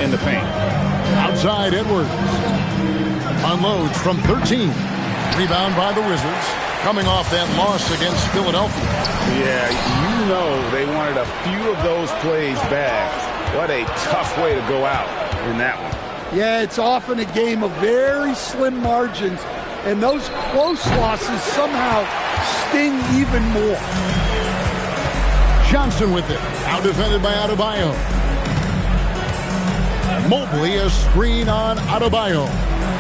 In the paint. Outside Edwards. Unloads from 13. Rebound by the Wizards. Coming off that loss against Philadelphia. Yeah, you know they wanted a few of those plays back. What a tough way to go out in that one. Yeah, it's often a game of very slim margins, and those close losses somehow sting even more. Johnson with it. Out defended by Adebayo. Mobley, a screen on Adebayo.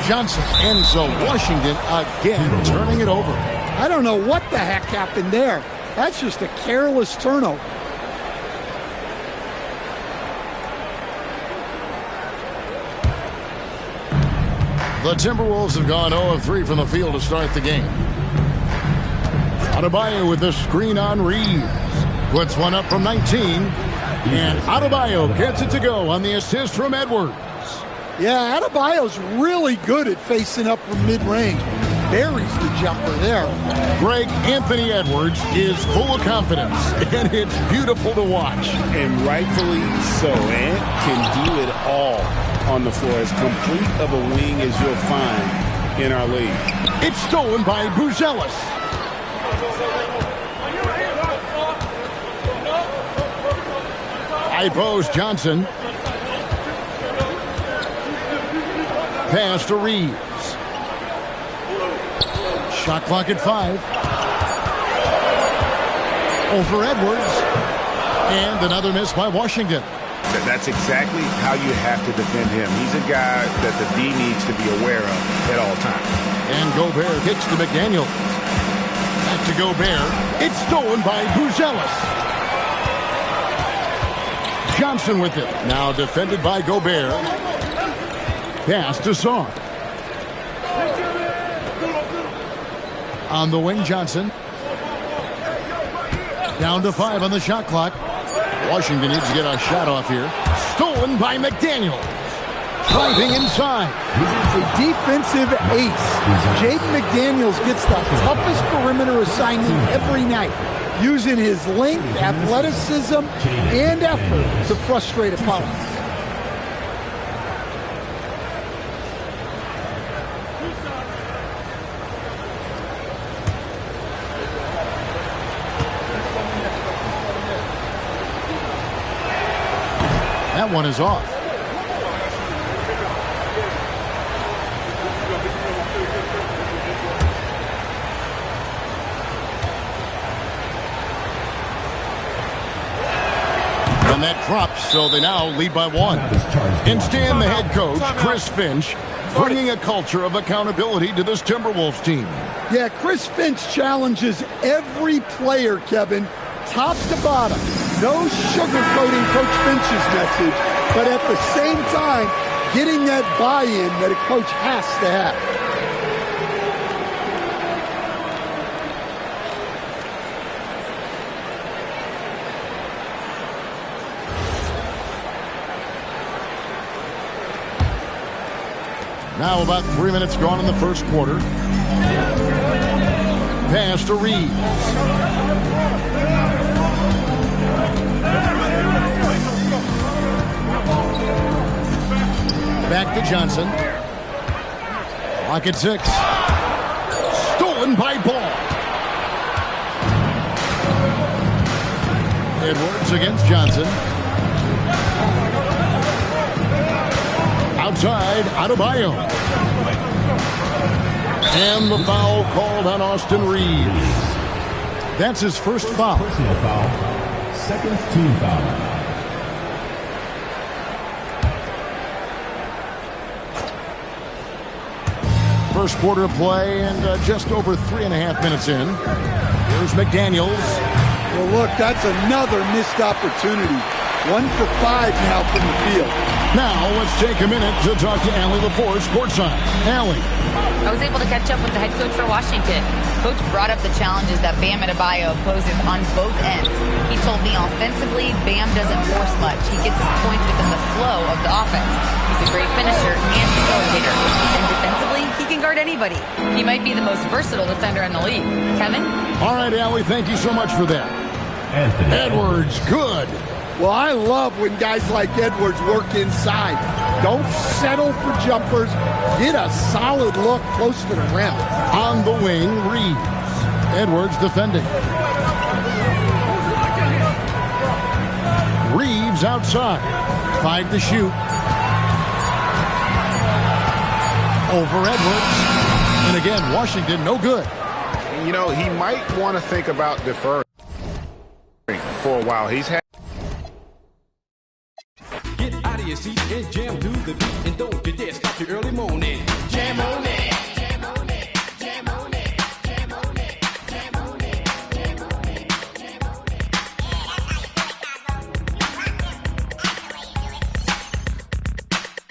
Johnson ends so Washington again turning it over. I don't know what the heck happened there. That's just a careless turnover. The Timberwolves have gone 0 of 3 from the field to start the game. Adebayo with the screen on Reeves. Puts one up from 19. And Adebayo gets it to go on the assist from Edwards. Yeah, Adebayo's really good at facing up from mid-range. Buries the jumper there. Greg Anthony Edwards is full of confidence, and it's beautiful to watch. And rightfully so. Ant can do it all on the floor. As complete of a wing as you'll find in our league. It's stolen by Buzelis. High post Johnson. Pass to Reeves. Shot clock at 5. Over Edwards. And another miss by Washington. That's exactly how you have to defend him. He's a guy that the D needs to be aware of at all times. And Gobert hits to McDaniel. Back to Gobert. It's stolen by Buzelis. Johnson with it. Now defended by Gobert. Pass to Song. On the wing, Johnson. Down to 5 on the shot clock. Washington needs to get a shot off here. Stolen by McDaniel. Driving inside. A defensive ace. Jaden McDaniels gets the toughest perimeter assignment every night, using his length, athleticism, and effort to frustrate opponents. That one is off. And that drops, so they now lead by 1. In Stan, the head coach, Chris Finch, bringing a culture of accountability to this Timberwolves team. Yeah, Chris Finch challenges every player, Kevin, top to bottom. No sugarcoating Coach Finch's message, but at the same time, getting that buy-in that a coach has to have. Now about 3 minutes gone in the first quarter. Pass to Reeves. Back to Johnson. Clock at 6. Stolen by Ball. Edwards against Johnson. Outside, Adebayo. And the foul called on Austin Reeves. That's his first foul. Personal foul. Second team foul. first quarter of play and just over 3.5 minutes in. Here's McDaniels. Well, look, that's another missed opportunity. 1 for 5 now from the field. Now let's take a minute to talk to Allie LaForce courtside. Allie. I was able to catch up with the head coach for Washington. Coach brought up the challenges that Bam Adebayo poses on both ends. He told me offensively, Bam doesn't force much. He gets his points within the flow of the offense. He's a great finisher and facilitator. And defensively, he can guard anybody. He might be the most versatile defender in the league. Kevin? All right, Allie, thank you so much for that. Edwards, good. Well, I love when guys like Edwards work inside. Don't settle for jumpers. Get a solid look close to the rim. On the wing, Reeves. Edwards defending. Reeves outside. 5 to shoot. Over Edwards. And again, Washington, no good. You know, he might want to think about deferring for a while. He's had your seat and jam to the beat, and don't you dare stop your early morning. Jam on it. Jam on it. Jam on it. Jam on it. Jam on it. Jam on it. Jam on it.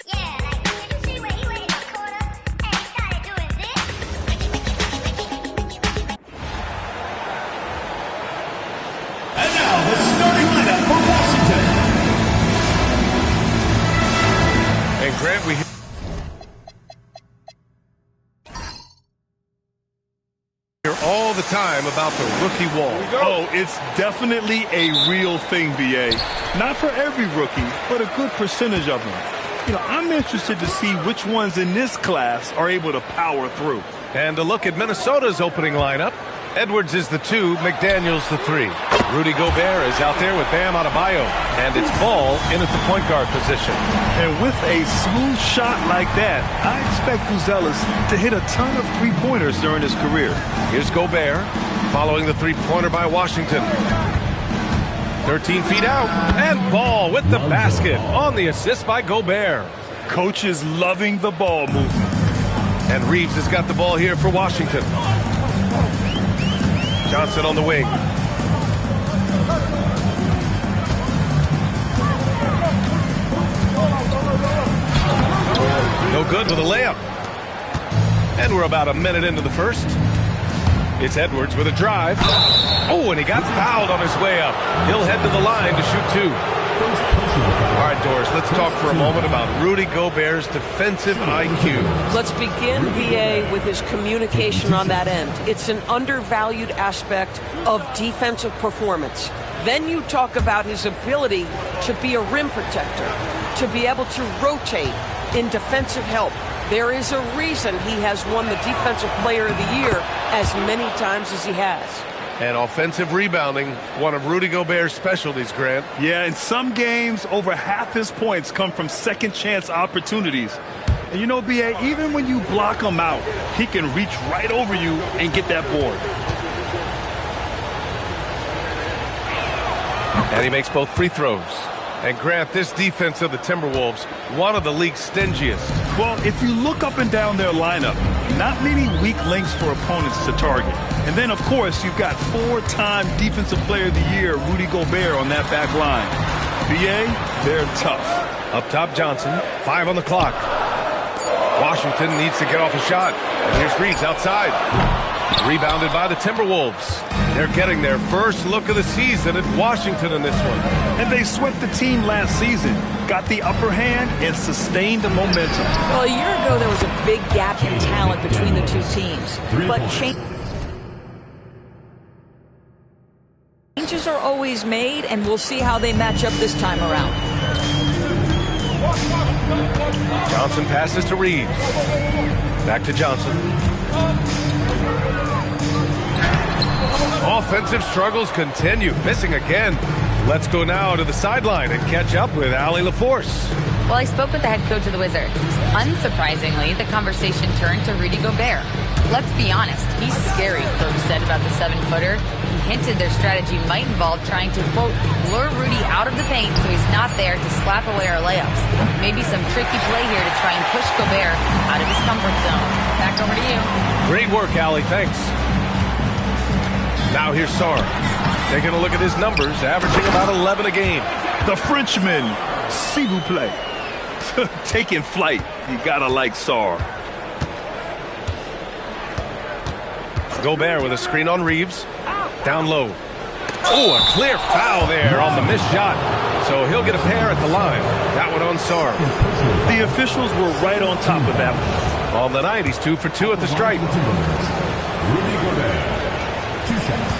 Yeah, like did you see where he went in the corner and he started doing this? And now the starting lineup for Washington. And Grant, we hear all the time about the rookie wall. Oh, it's definitely a real thing, BA. Not for every rookie, but a good percentage of them. You know, I'm interested to see which ones in this class are able to power through. And a look at Minnesota's opening lineup. Edwards is the 2, McDaniels the 3. Rudy Gobert is out there with Bam Adebayo, and it's Ball in at the point guard position. And with a smooth shot like that, I expect Buzelis to hit a ton of three-pointers during his career. Here's Gobert, following the three-pointer by Washington. 13 feet out, and Ball with the basket on the assist by Gobert. Coach is loving the ball movement. And Reeves has got the ball here for Washington. Johnson on the wing. No good with a layup. And we're about a minute into the first. It's Edwards with a drive. Oh, and he got fouled on his way up. He'll head to the line to shoot 2. All right, Doris, let's talk for a moment about Rudy Gobert's defensive IQ. Let's begin, BA, with his communication on that end. It's an undervalued aspect of defensive performance. Then you talk about his ability to be a rim protector, to be able to rotate in defensive help. There is a reason he has won the Defensive Player of the Year as many times as he has. And offensive rebounding, one of Rudy Gobert's specialties, Grant. Yeah, in some games, over half his points come from second-chance opportunities. And you know, BA, even when you block him out, he can reach right over you and get that board. And he makes both free throws. And Grant, this defense of the Timberwolves, one of the league's stingiest. Well, if you look up and down their lineup, not many weak links for opponents to target. And then, of course, you've got 4-time Defensive Player of the Year, Rudy Gobert, on that back line. BA, they're tough. Up top, Johnson. 5 on the clock. Washington needs to get off a shot. And here's Reeves outside. Rebounded by the Timberwolves. They're getting their first look of the season at Washington in this one. And they swept the team last season, got the upper hand, and sustained the momentum. Well, a year ago, there was a big gap in talent between the two teams. But changes are always made, and we'll see how they match up this time around. Johnson passes to Reeves. Back to Johnson. Offensive struggles continue, missing again. Let's go now to the sideline and catch up with Allie LaForce. Well, I spoke with the head coach of the Wizards. Unsurprisingly, the conversation turned to Rudy Gobert. Let's be honest, he's scary, Coach said about the 7-footer. He hinted their strategy might involve trying to, quote, lure Rudy out of the paint so he's not there to slap away our layups. Maybe some tricky play here to try and push Gobert out of his comfort zone. Back over to you. Great work, Allie. Thanks. Now here's Sarr. Taking a look at his numbers, averaging about 11 a game. The Frenchman, s'il vous plaît. Taking flight. You gotta like Sarr. Gobert with a screen on Reeves. Down low. Oh, a clear foul there on the missed shot. So he'll get a pair at the line. That one on Sarr. The officials were right on top of that one. On the night, he's 2 for 2 at the stripe. Rudy Gobert, 2 shots.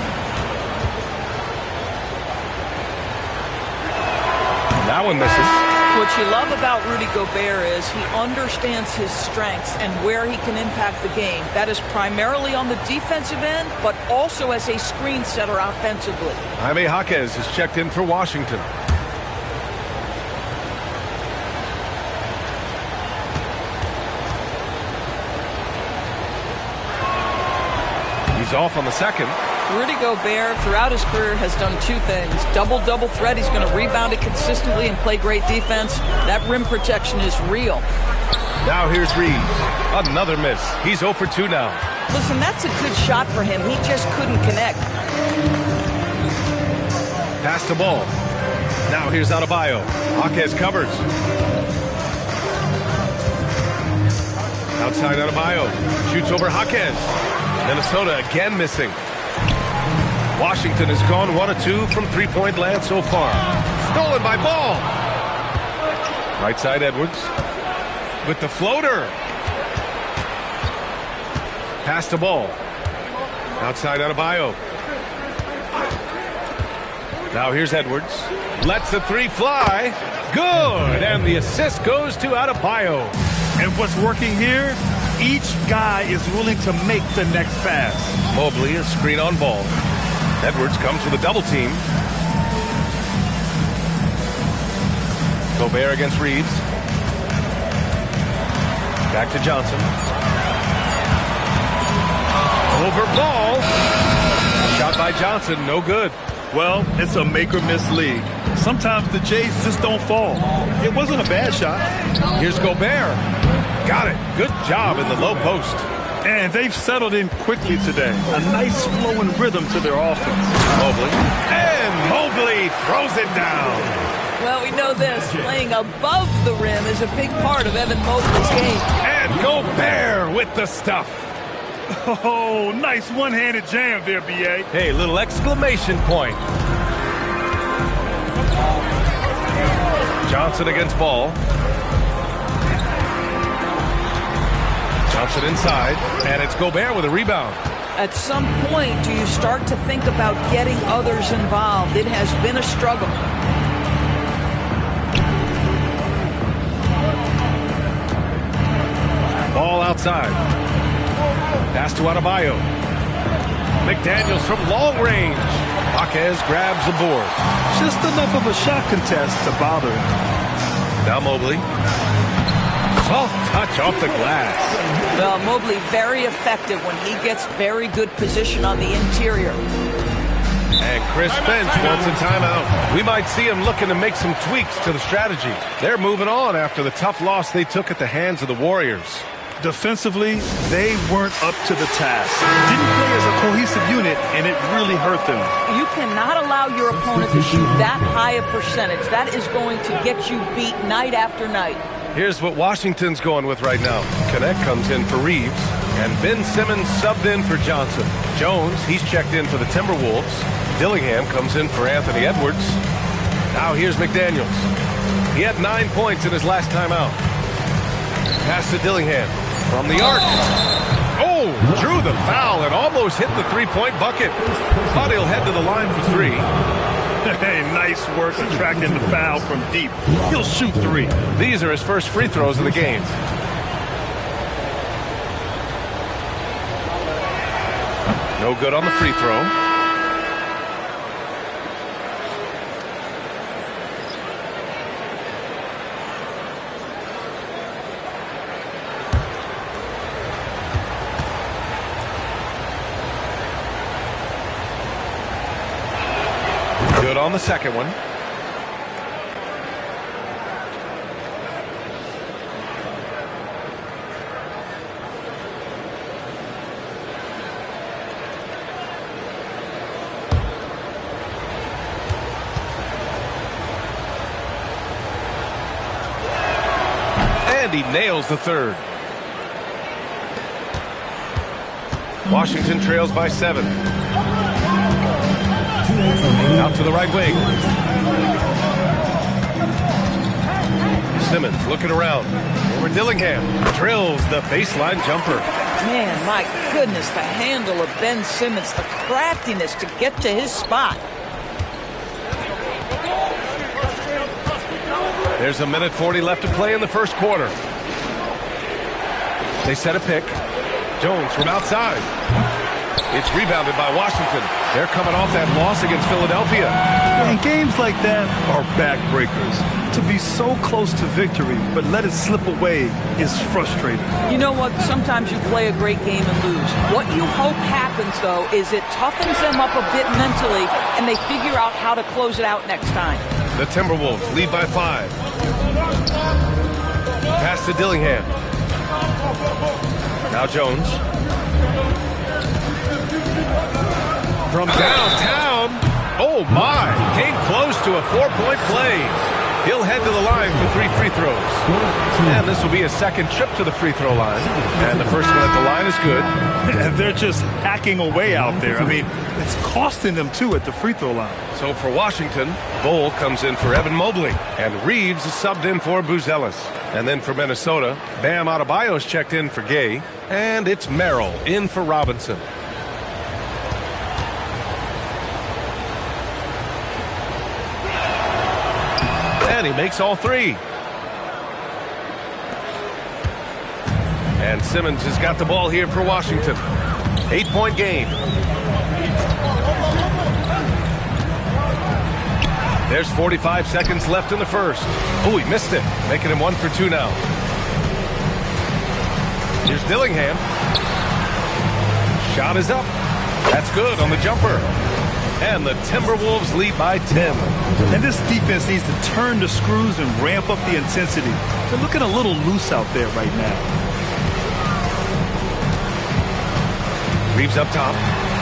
That one misses. What you love about Rudy Gobert is he understands his strengths and where he can impact the game. That is primarily on the defensive end, but also as a screen setter offensively. Jaime Jaquez has checked in for Washington. He's off on the second. Rudy Gobert, throughout his career, has done 2 things. Double-double threat. He's going to rebound it consistently and play great defense. That rim protection is real. Now here's Reeves. Another miss. He's 0 for 2 now. Listen, that's a good shot for him. He just couldn't connect. Pass the ball. Now here's Adebayo. Jaquez covers. Outside Adebayo. Shoots over Jaquez. Minnesota again missing. Washington has gone 1 of 2 from three-point land so far. Stolen by Ball. Right side Edwards with the floater. Pass the ball. Outside Adebayo. Now here's Edwards. Lets the 3 fly. Good. And the assist goes to Adebayo. And what's working here? Each guy is willing to make the next pass. Mobley, a screen on Ball. Edwards comes with a double team. Gobert against Reeves. Back to Johnson. Over Ball. Shot by Johnson, no good. Well, it's a make-or-miss league. Sometimes the Jays just don't fall. It wasn't a bad shot. Here's Gobert. Got it. Good job in the low post. And they've settled in quickly today. A nice flowing rhythm to their offense. Mobley. And Mobley throws it down. Well, we know this. Playing above the rim is a big part of Evan Mobley's game. And Gobert with the stuff. Oh, nice one-handed jam there, B.A. Hey, little exclamation point. Johnson against Ball. Johnson inside, and it's Gobert with a rebound. At some point, do you start to think about getting others involved? It has been a struggle. Ball outside. Pass to Adebayo. McDaniels from long range. Jaquez grabs the board. Just enough of a shot contest to bother him. Now Mobley. Soft touch off the glass. Well, Mobley very effective when he gets very good position on the interior. And Chris Finch wants a timeout. We might see him looking to make some tweaks to the strategy. They're moving on after the tough loss they took at the hands of the Warriors. Defensively, they weren't up to the task. Didn't play as a cohesive unit, and it really hurt them. You cannot allow your opponent to shoot that high a percentage. That is going to get you beat night after night. Here's what Washington's going with right now. Connect comes in for Reeves, and Ben Simmons subbed in for Johnson. Jones, he's checked in for the Timberwolves. Dillingham comes in for Anthony Edwards. Now here's McDaniels. He had 9 points in his last time out. Pass to Dillingham from the arc. Oh, drew the foul and almost hit the three-point bucket. Thought he'll head to the line for 3. Hey, nice work attracting the foul from deep. He'll shoot 3. These are his first free throws of the game. No good on the free throw. on the second one. And he nails the third. Washington trails by 7. Out to the right wing. Simmons looking around. Over Dillingham. Drills the baseline jumper. Man, my goodness, the handle of Ben Simmons, the craftiness to get to his spot. There's a minute 40 left to play in the first quarter. They set a pick. Jones from outside. It's rebounded by Washington. They're coming off that loss against Philadelphia. And games like that are backbreakers. To be so close to victory, but let it slip away is frustrating. You know what? Sometimes you play a great game and lose. What you hope happens, though, is it toughens them up a bit mentally, and they figure out how to close it out next time. The Timberwolves lead by 5. Pass to Dillingham. Now Jones. From downtown. Oh, my. Came close to a 4-point play. He'll head to the line for 3 free throws. And this will be his second trip to the free throw line. And the first one at the line is good. And they're just hacking away out there. I mean, it's costing them, too, at the free throw line. So for Washington, Bol comes in for Evan Mobley. And Reeves is subbed in for Buzelis. And then for Minnesota, Bam Adebayo's checked in for Gay. And it's Merrill in for Robinson. And he makes all 3. And Simmons has got the ball here for Washington. 8-point game. There's 45 seconds left in the first. Oh, he missed it, making him 1 for 2 now. Here's Dillingham. Shot is up. That's good on the jumper. And the Timberwolves lead by 10. And this defense needs to turn the screws and ramp up the intensity. They're looking a little loose out there right now. Reeves up top.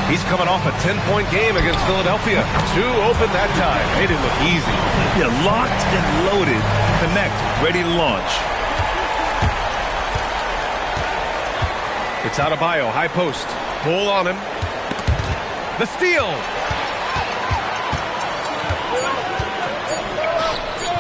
He's coming off a 10-point game against Philadelphia. 2 open that time. Made it look easy. Yeah, locked and loaded. Connect, ready to launch. It's Adebayo, high post. Pull on him. The steal.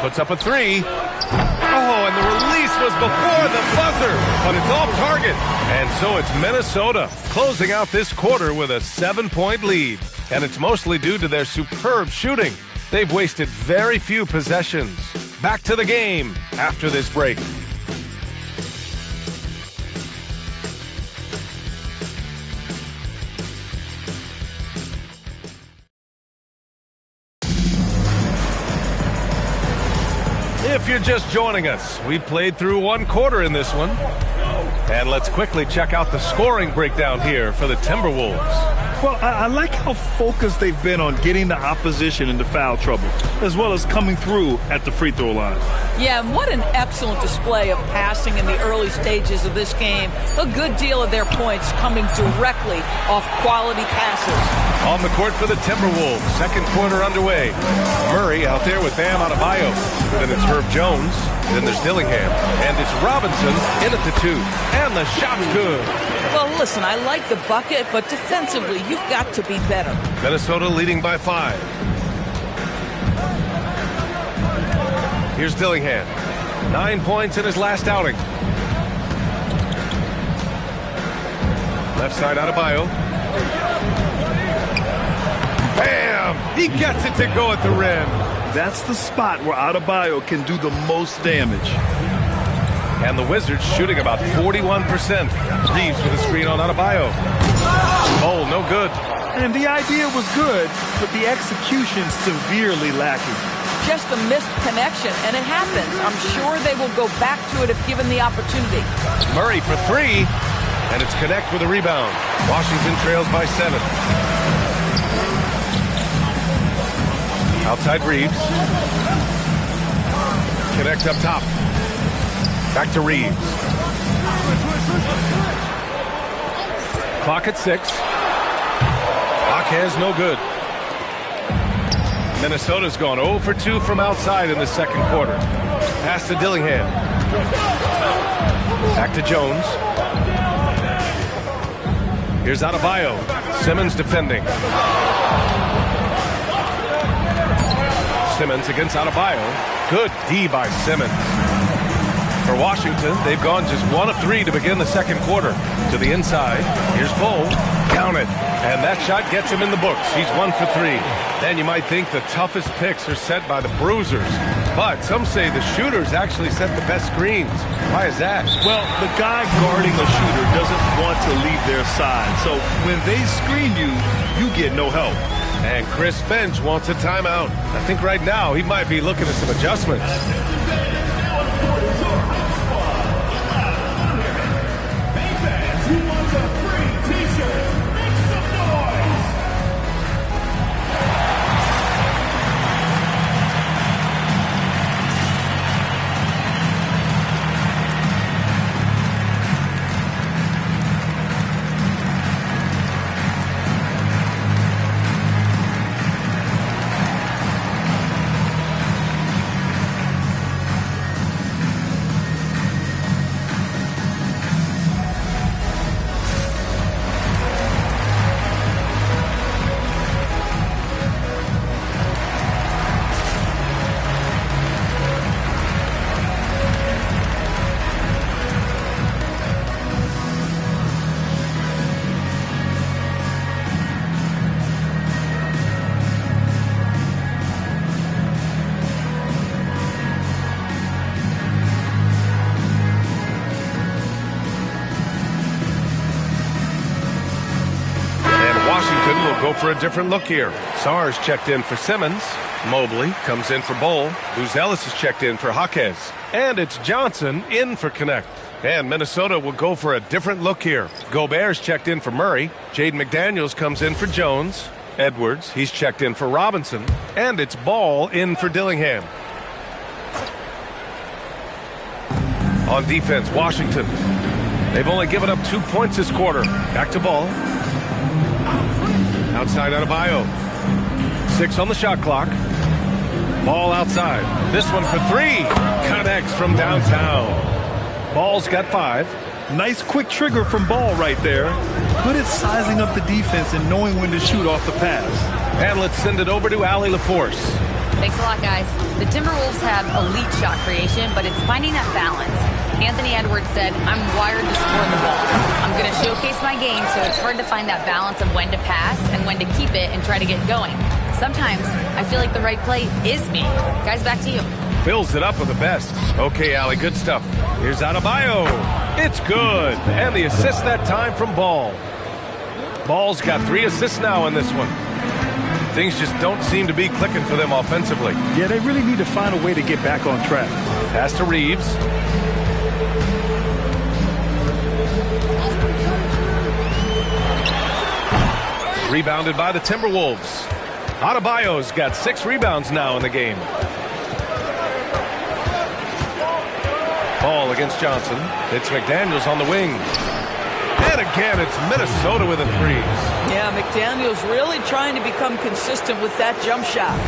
Puts up a 3. Oh, and the release was before the buzzer, but it's off target. And so it's Minnesota closing out this quarter with a 7-point lead. And it's mostly due to their superb shooting. They've wasted very few possessions. Back to the game after this break. If you're just joining us, we played through 1 quarter in this one. And let's quickly check out the scoring breakdown here for the Timberwolves. Well, I like how focused they've been on getting the opposition into foul trouble, as well as coming through at the free throw line. Yeah, and what an excellent display of passing in the early stages of this game. A good deal of their points coming directly off quality passes. On the court for the Timberwolves, second quarter underway. Murray out there with Bam Adebayo. Then it's Herb Jones. Then there's Dillingham. And it's Robinson in at the 2. And the shot's good. Well, listen, I like the bucket, but defensively, you've got to be better. Minnesota leading by 5. Here's Dillingham. 9 points in his last outing. Left side Adebayo. Bam! He gets it to go at the rim. That's the spot where Adebayo can do the most damage. And the Wizards shooting about 41%. Reeves with a screen on Adebayo. Oh, no good. And the idea was good, but the execution severely lacking. Just a missed connection, and it happens. I'm sure they will go back to it if given the opportunity. Murray for 3, and it's Connect with a rebound. Washington trails by 7. Outside Reeves. Connect up top. Back to Reeves. Clock at 6. Jaquez no good. Minnesota's gone 0 for 2 from outside in the second quarter. Pass to Dillingham. Back to Jones. Here's Adebayo. Simmons defending. Simmons against Adebayo. Good D by Simmons. For Washington, they've gone just 1 of 3 to begin the second quarter. To the inside. Here's Bull. Count it. And that shot gets him in the books. He's 1 for 3. And you might think the toughest picks are set by the bruisers. But some say the shooters actually set the best screens. Why is that? Well, the guy guarding the shooter doesn't want to leave their side. So when they screen you, you get no help. And Chris Finch wants a timeout. I think right now he might be looking at some adjustments. Go for a different look here. Sars checked in for Simmons. Mobley comes in for Bull. Luz Ellis is checked in for Jaquez. And it's Johnson in for Connect. And Minnesota will go for a different look here. Gobert's checked in for Murray. Jaden McDaniels comes in for Jones. Edwards, he's checked in for Robinson. And it's Ball in for Dillingham. On defense, Washington. They've only given up 2 points this quarter. Back to Ball. Outside Adebayo. 6 on the shot clock. Ball outside. This one for 3. Connects from downtown. Ball's got 5. Nice quick trigger from Ball right there. Good at sizing up the defense and knowing when to shoot off the pass. And let's send it over to Allie LaForce. Thanks a lot, guys. The Timberwolves have elite shot creation, but it's finding that balance. Anthony Edwards said, I'm wired to score the ball. I'm going to showcase my game, so it's hard to find that balance of when to pass and when to keep it and try to get going. Sometimes I feel like the right play is me. Guys, back to you. Fills it up with the best. Okay, Allie, good stuff. Here's Adebayo. It's good. And the assist that time from Ball. Ball's got 3 assists now in this one. Things just don't seem to be clicking for them offensively. Yeah, they really need to find a way to get back on track. Pass to Reeves. Rebounded by the Timberwolves. Adebayo's got 6 rebounds now in the game. Ball against Johnson. It's McDaniels on the wing. And again, it's Minnesota with a 3. Yeah, McDaniels really trying to become consistent with that jump shot.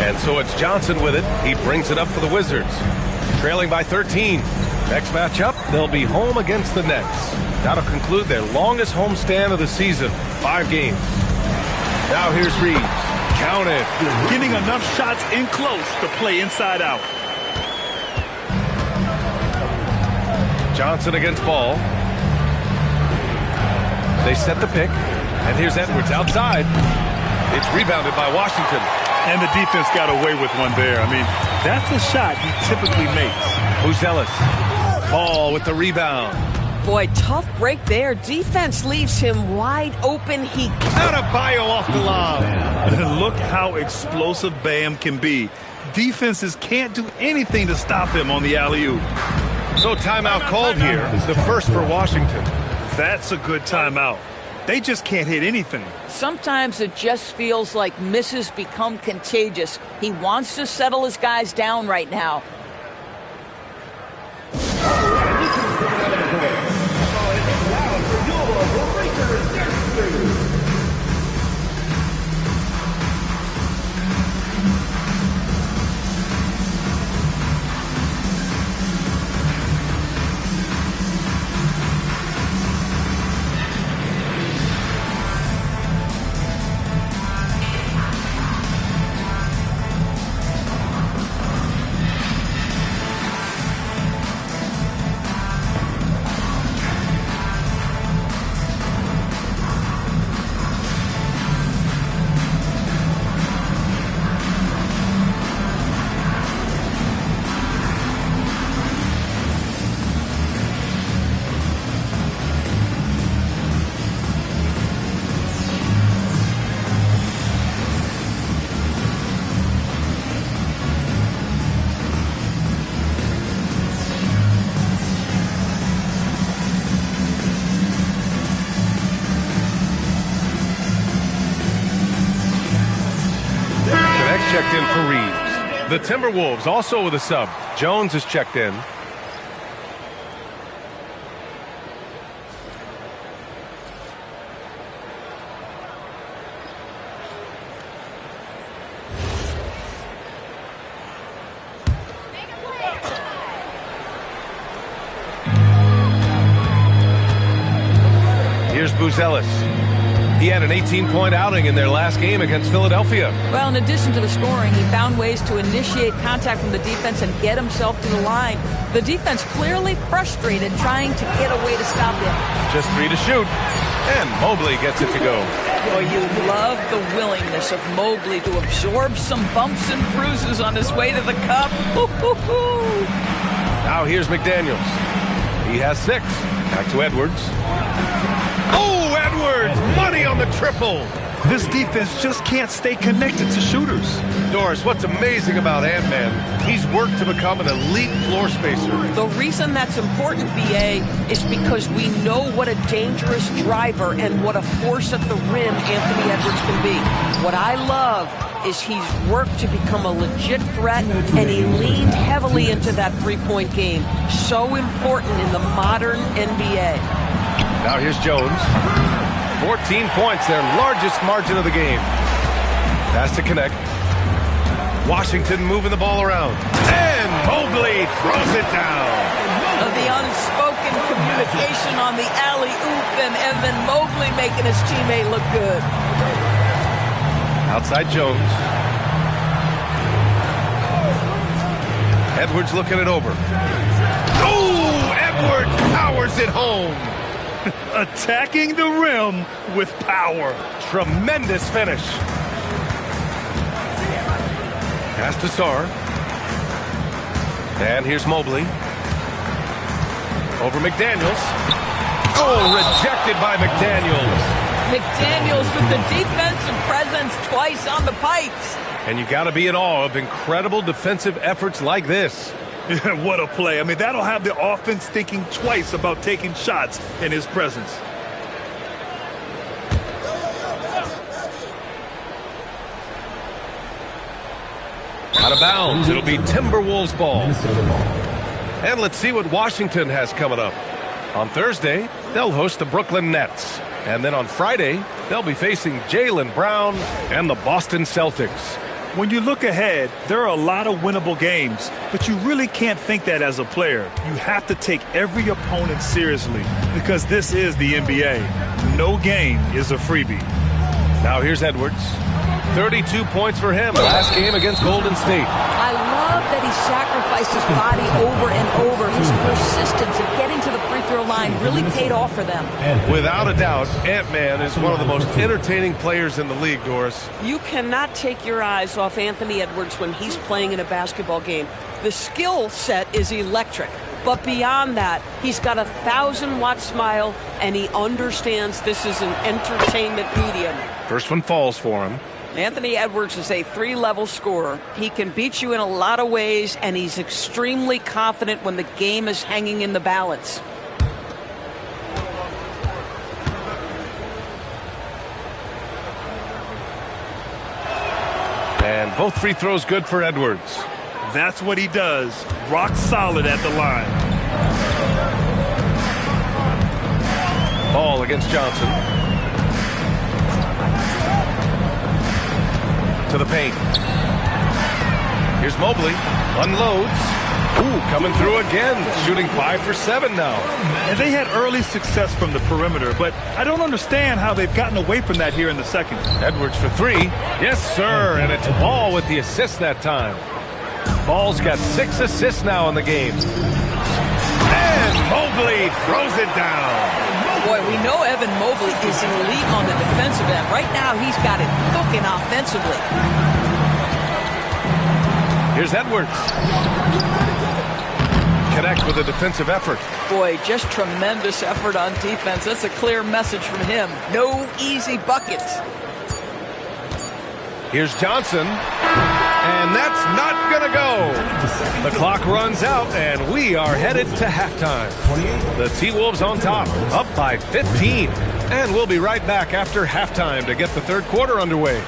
And so it's Johnson with it. He brings it up for the Wizards. Trailing by 13. Next matchup, they'll be home against the Nets. That'll conclude their longest homestand of the season. 5 games. Now here's Reeves. Count it. Getting enough shots in close to play inside out. Johnson against Ball. They set the pick. And here's Edwards outside. It's rebounded by Washington. And the defense got away with one there. I mean, that's a shot he typically makes. Who's Ellis? Ball with the rebound. Boy, tough break there. Defense leaves him wide open. He Adebayo off the lob. And look how explosive Bam can be. Defenses can't do anything to stop him on the alley-oop. So timeout called here. The first for Washington. That's a good timeout. They just can't hit anything. Sometimes it just feels like misses become contagious. He wants to settle his guys down right now. Checked in for Reeves. The Timberwolves also with a sub. Jones is checked in. Here's Buzelis. He had an 18-point outing in their last game against Philadelphia. Well, in addition to the scoring, he found ways to initiate contact from the defense and get himself to the line. The defense clearly frustrated trying to get a way to stop him. Just 3 to shoot. And Mobley gets it to go. Well, you love the willingness of Mobley to absorb some bumps and bruises on his way to the cup. Now here's McDaniels. He has 6. Back to Edwards. Oh, Edwards! Money on the triple! This defense just can't stay connected to shooters. Doris, what's amazing about Ant-Man, he's worked to become an elite floor spacer. The reason that's important, BA, is because we know what a dangerous driver and what a force at the rim Anthony Edwards can be. What I love is he's worked to become a legit threat, and he leaned heavily into that three-point game. So important in the modern NBA. Now here's Jones. 14 points, their largest margin of the game. Pass to connect. Washington moving the ball around. And Mobley throws it down. The unspoken communication on the alley-oop, and Evan Mobley making his teammate look good. Outside Jones. Edwards looking it over. Oh, Edwards powers it home. Attacking the rim with power. Tremendous finish. Pass to Sarr. And here's Mobley. Over McDaniels. Oh, rejected by McDaniels. McDaniels with the defensive presence twice on the pipes. And you got to be in awe of incredible defensive efforts like this. What a play. I mean, that'll have the offense thinking twice about taking shots in his presence. Out of bounds. It'll be Timberwolves ball. And let's see what Washington has coming up. On Thursday, they'll host the Brooklyn Nets. And then on Friday, they'll be facing Jaylen Brown and the Boston Celtics. When you look ahead, there are a lot of winnable games, but you really can't think that as a player. You have to take every opponent seriously because this is the NBA. No game is a freebie. Now here's Edwards. 32 points for him last game against Golden State. I love that he sacrificed his body over and over. His persistence of getting to the free throw line really paid off for them. Without a doubt, Ant-Man is one of the most entertaining players in the league, Doris. You cannot take your eyes off Anthony Edwards when he's playing in a basketball game. The skill set is electric. But beyond that, he's got a 1,000-watt smile, and he understands this is an entertainment medium. First one falls for him. Anthony Edwards is a 3-level scorer. He can beat you in a lot of ways, and he's extremely confident when the game is hanging in the balance. And both free throws good for Edwards. That's what he does. Rock solid at the line. Ball against Johnson. To the paint. Here's Mobley. Unloads. Ooh, coming through again. Shooting 5 for 7 now. And they had early success from the perimeter, but I don't understand how they've gotten away from that here in the second. Edwards for 3. Yes, sir. And it's Ball with the assist that time. Ball's got 6 assists now in the game. And Mobley throws it down. Boy, we know Evan Mobley is elite on the defensive end. Right now, he's got it cooking offensively. Here's Edwards. Connect with a defensive effort. Boy, just tremendous effort on defense. That's a clear message from him. No easy buckets. Here's Johnson. And that's not going to go. The clock runs out, and we are headed to halftime. The T-Wolves on top, up by 15. And we'll be right back after halftime to get the third quarter underway.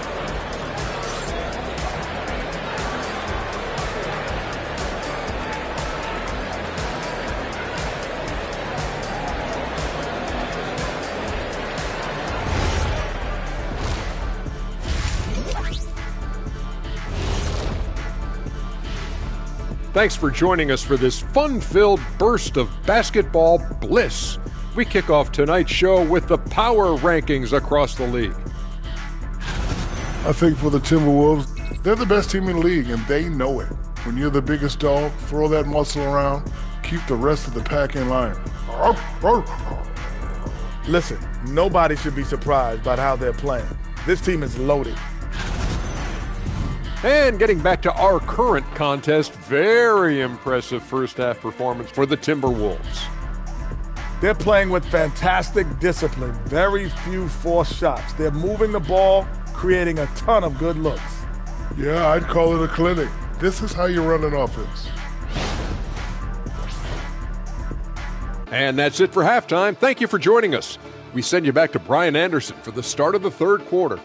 Thanks for joining us for this fun-filled burst of basketball bliss. We kick off tonight's show with the power rankings across the league. I think for the Timberwolves, they're the best team in the league, and they know it. When you're the biggest dog, throw that muscle around, keep the rest of the pack in line. Listen, nobody should be surprised by how they're playing. This team is loaded. And getting back to our current contest, very impressive first-half performance for the Timberwolves. They're playing with fantastic discipline, very few forced shots. They're moving the ball, creating a ton of good looks. Yeah, I'd call it a clinic. This is how you run an offense. And that's it for halftime. Thank you for joining us. We send you back to Brian Anderson for the start of the third quarter.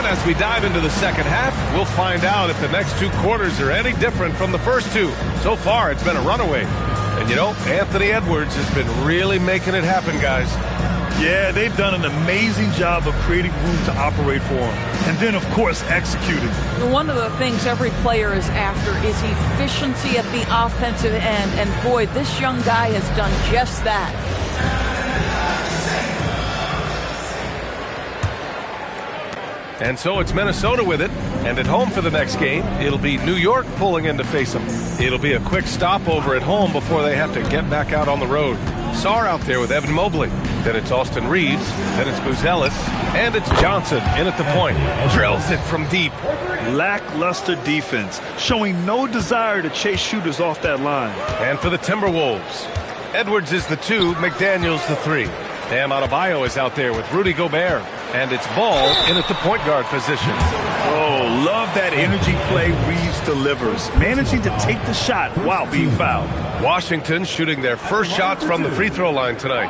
As we dive into the second half, we'll find out if the next two quarters are any different from the first two. So far, it's been a runaway. And you know, Anthony Edwards has been really making it happen, guys. Yeah, they've done an amazing job of creating room to operate for him. And then, of course, executing. One of the things every player is after is efficiency at the offensive end. And boy, this young guy has done just that. And so it's Minnesota with it, and at home for the next game, it'll be New York pulling in to face them. It'll be a quick stopover at home before they have to get back out on the road. Sarr out there with Evan Mobley. Then it's Austin Reeves. Then it's Buzelis. And it's Johnson in at the point. Drills it from deep. Lackluster defense, showing no desire to chase shooters off that line. And for the Timberwolves, Edwards is the 2, McDaniels the 3. Bam Adebayo is out there with Rudy Gobert. And it's Ball in at the point guard position. Oh, love that energy play Reeves delivers. Managing to take the shot while being fouled. Washington shooting their first shots from the free throw line tonight.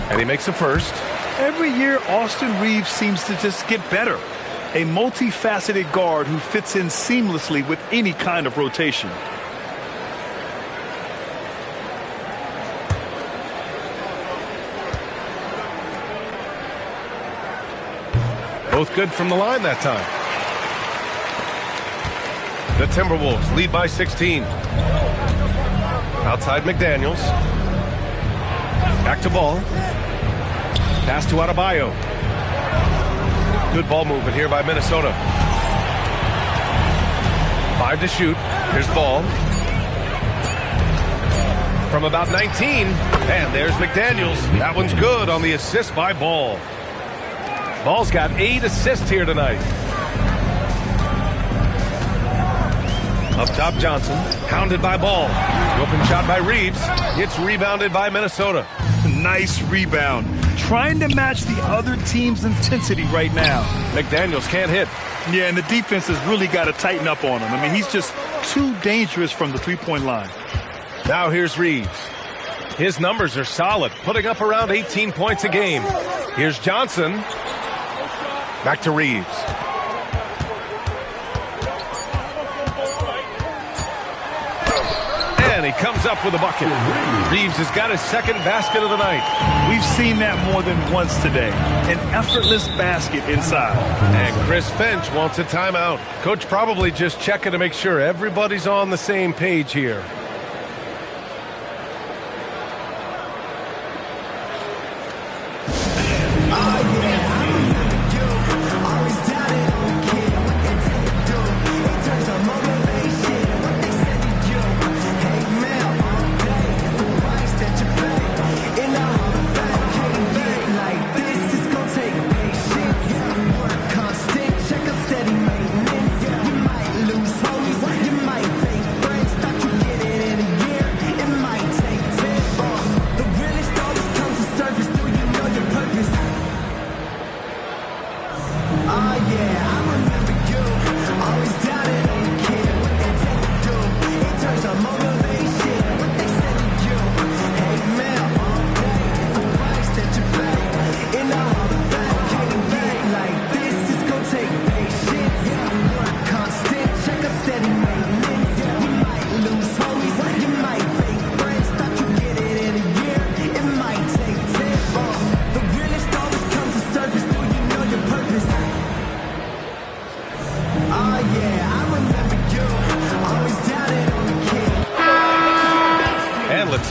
And he makes the first. Every year, Austin Reeves seems to just get better. A multifaceted guard who fits in seamlessly with any kind of rotation. Both good from the line that time. The Timberwolves lead by 16. Outside McDaniels. Back to Ball. Pass to Adebayo. Good ball movement here by Minnesota. 5 to shoot. Here's Ball. From about 19. And there's McDaniels. That one's good on the assist by Ball. Ball's got 8 assists here tonight. Up top, Johnson, hounded by Ball. Open shot by Reeves. It's rebounded by Minnesota. Nice rebound. Trying to match the other team's intensity right now. McDaniels can't hit. Yeah, and the defense has really got to tighten up on him. I mean, he's just too dangerous from the three-point line. Now here's Reeves. His numbers are solid, putting up around 18 points a game. Here's Johnson. Back to Reeves. And he comes up with a bucket. Reeves has got his second basket of the night. We've seen that more than once today. An effortless basket inside. And Chris Finch wants a timeout. Coach probably just checking to make sure everybody's on the same page here.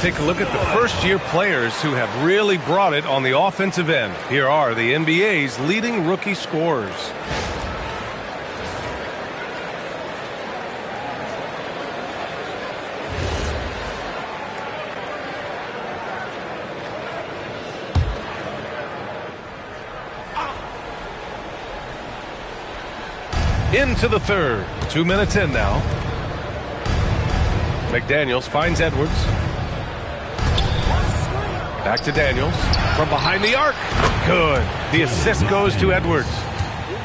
Take a look at the first-year players who have really brought it on the offensive end. Here are the NBA's leading rookie scorers. Into the third. 2 minutes in now. McDaniels finds Edwards. Back to Daniels from behind the arc. Good. The assist goes to Edwards.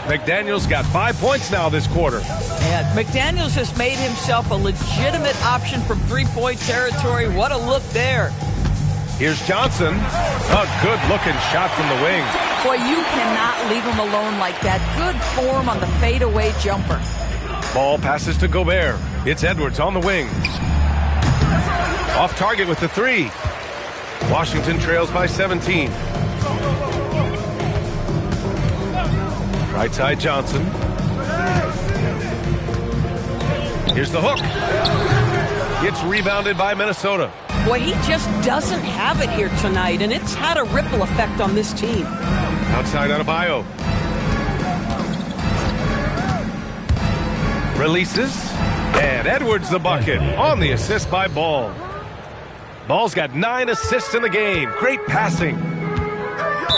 McDaniels got 5 points now this quarter. Yeah, McDaniels has made himself a legitimate option from three-point territory. What a look there. Here's Johnson. A good-looking shot from the wing. Boy, you cannot leave him alone like that. Good form on the fadeaway jumper. Ball passes to Gobert. It's Edwards on the wing. Off target with the three. Washington trails by 17. Right side Johnson. Here's the hook. It's rebounded by Minnesota. Boy, he just doesn't have it here tonight, and it's had a ripple effect on this team. Outside Adebayo. Releases. And Edwards the bucket on the assist by Ball. Ball's got 9 assists in the game. Great passing.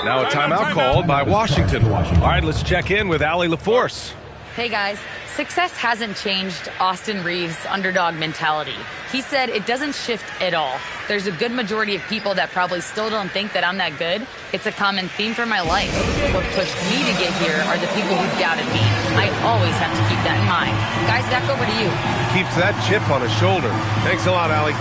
Now a timeout called by Washington. All right, let's check in with Allie LaForce. Hey, guys. Success hasn't changed Austin Reeves' underdog mentality. He said it doesn't shift at all. There's a good majority of people that probably still don't think that I'm that good. It's a common theme for my life. What pushed me to get here are the people who doubted me. I always have to keep that in mind. Guys, back over to you. Keeps that chip on his shoulder. Thanks a lot, Allie.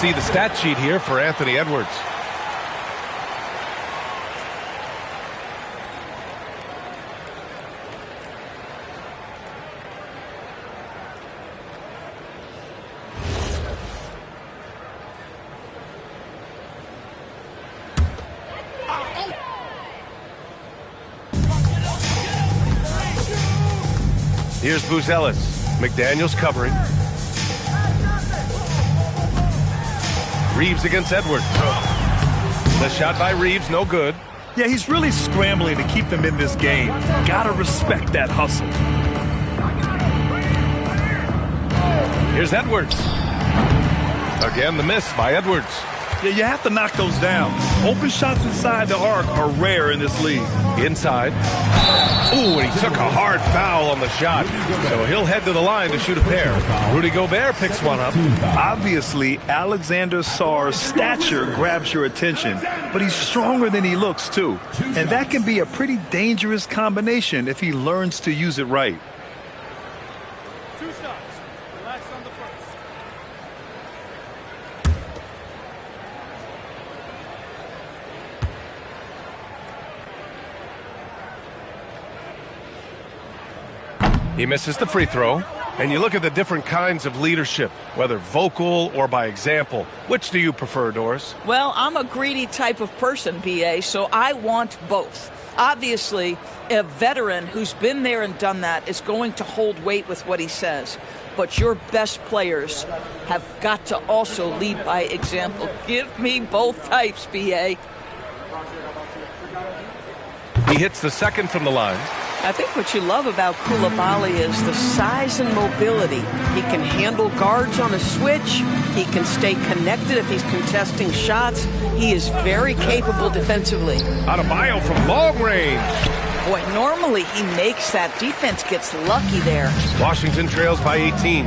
see the stat sheet here for Anthony Edwards. Here's Buzelis. McDaniels covering. Reeves against Edwards. The shot by Reeves, no good. Yeah, he's really scrambling to keep them in this game. Gotta respect that hustle. Here's Edwards. Again, the miss by Edwards. Yeah, you have to knock those down. Open shots inside the arc are rare in this league. Inside. Ooh, and he took a hard foul on the shot. So he'll head to the line to shoot a pair. Rudy Gobert picks one up. Obviously, Alexander Sarr's stature grabs your attention, but he's stronger than he looks, too. And that can be a pretty dangerous combination if he learns to use it right. 2 shots. Relax on the first. He misses the free throw. And you look at the different kinds of leadership, whether vocal or by example. Which do you prefer, Doris? Well, I'm a greedy type of person, B.A., so I want both. Obviously, a veteran who's been there and done that is going to hold weight with what he says. But your best players have got to also lead by example. Give me both types, B.A. He hits the second from the line. I think what you love about Coulibaly is the size and mobility. He can handle guards on a switch. He can stay connected if he's contesting shots. He is very capable defensively. Adebayo from long range. Boy, normally he makes that. Defense gets lucky there. Washington trails by 18.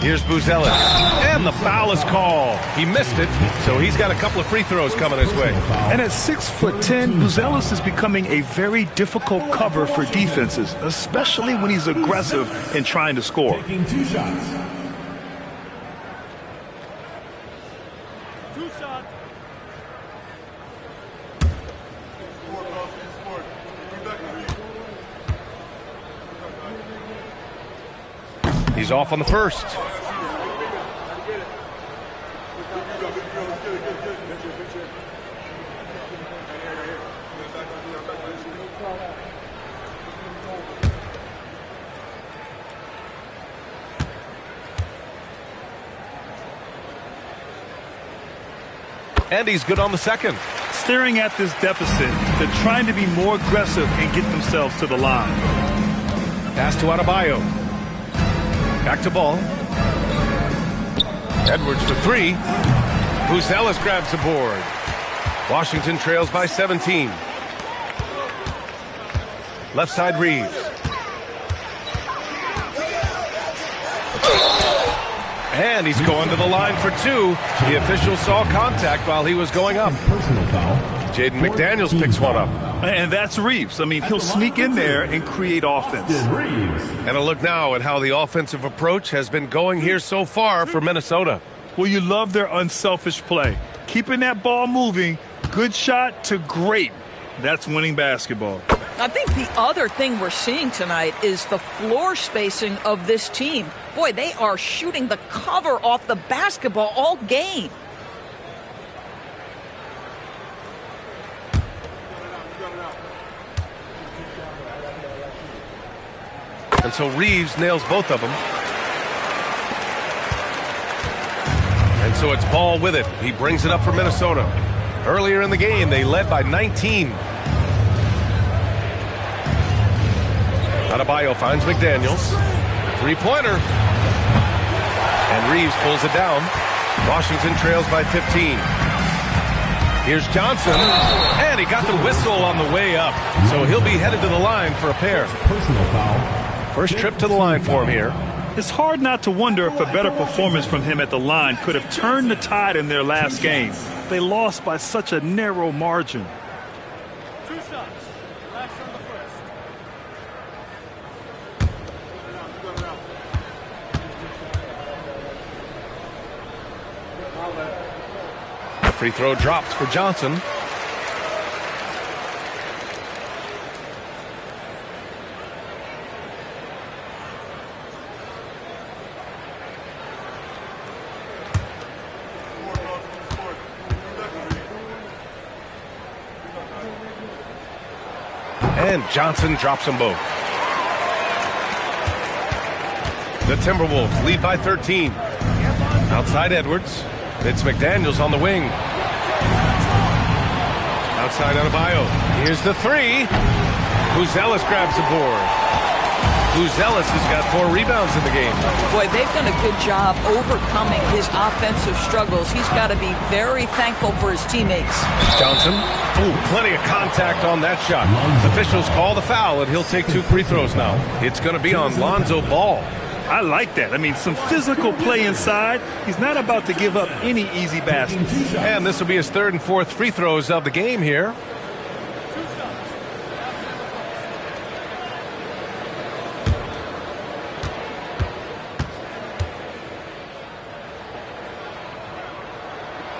Here's Buzelis. And the foul is called. He missed it, so he's got a couple of free throws coming his way. And at 6'10", Buzelis is becoming a very difficult cover for defenses, especially when he's aggressive in trying to score. Taking 2 shots. 2 shots. He's off on the first. And he's good on the second. Staring at this deficit, they're trying to be more aggressive and get themselves to the line. Pass to Adebayo. Back to ball. Edwards for 3. Buzelis grabs the board. Washington trails by 17. Left side Reeves. And he's going to the line for 2. The official saw contact while he was going up. Jaden McDaniels picks one up. And that's Reeves. I mean, he'll sneak in there and create offense. And a look now at how the offensive approach has been going here so far for Minnesota. Well, you love their unselfish play. Keeping that ball moving, good shot to great. That's winning basketball. I think the other thing we're seeing tonight is the floor spacing of this team. Boy, they are shooting the cover off the basketball all game. And so Reeves nails both of them. And so it's Ball with it. He brings it up for Minnesota. Earlier in the game, they led by 19. Adebayo finds McDaniels. 3-pointer. And Reeves pulls it down. Washington trails by 15. Here's Johnson. And he got the whistle on the way up. So he'll be headed to the line for a pair. Personal foul. First trip to the line for him here. It's hard not to wonder if a better performance from him at the line could have turned the tide in their last game. They lost by such a narrow margin. 2 shots. Relax on the first. The free throw drops for Johnson. And Johnson drops them both. The Timberwolves lead by 13. Outside Edwards. It's McDaniels on the wing. Outside Adebayo. Here's the three. Buzelis grabs the board. Buzelis has got 4 rebounds in the game. Boy, they've done a good job overcoming his offensive struggles. He's got to be very thankful for his teammates. Johnson. Oh, plenty of contact on that shot. Officials call the foul, and he'll take 2 free throws now. It's going to be on Lonzo Ball. I like that. I mean, some physical play inside. He's not about to give up any easy baskets. And this will be his 3rd and 4th free throws of the game here.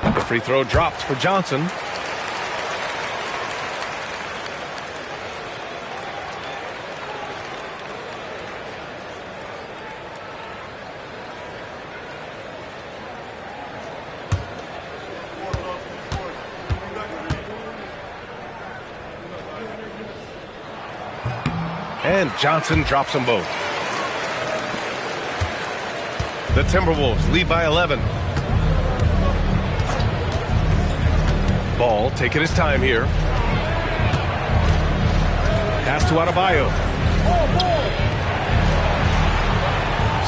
The free throw drops for Johnson. And Johnson drops them both. The Timberwolves lead by 11. Ball taking his time here. Pass to Adebayo.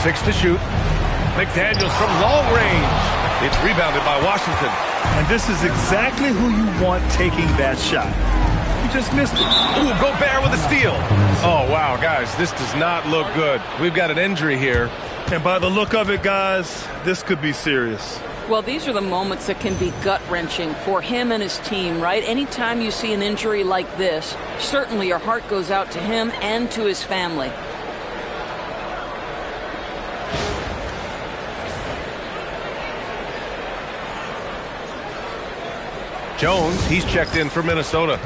6 to shoot. McDaniels from long range. It's rebounded by Washington. And this is exactly who you want taking that shot. He just missed it. Ooh, Gobert with a steal. Oh, wow, guys, this does not look good. We've got an injury here. And by the look of it, guys, this could be serious. Well, these are the moments that can be gut-wrenching for him and his team, right? Anytime you see an injury like this, certainly your heart goes out to him and to his family. Jones, he's checked in for Minnesota.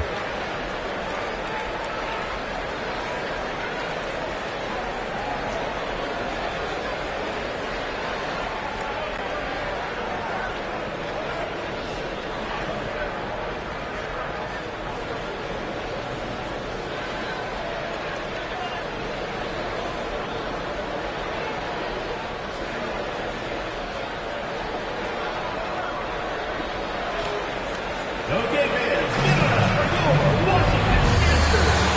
Okay, fans, give it up for your Washington Monsters.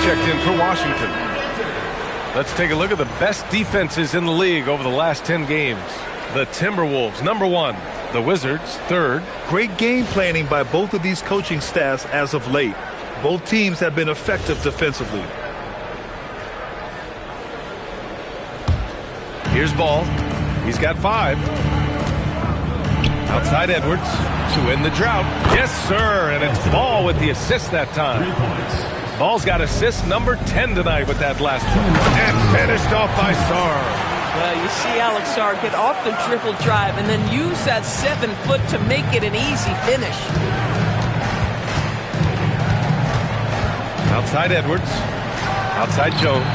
Checked in for Washington. Let's take a look at the best defenses in the league over the last 10 games. The Timberwolves, number 1. The Wizards, 3rd. Great game planning by both of these coaching staffs as of late. Both teams have been effective defensively. Here's Ball. He's got 5. Outside Edwards to end the drought. Yes, sir, and it's Ball with the assist that time. Ball's got assist number 10 tonight with that last one. And finished off by Sarr. Well, you see Alex Sarr get off the triple drive and then use that 7 foot to make it an easy finish. Outside Edwards. Outside Jones.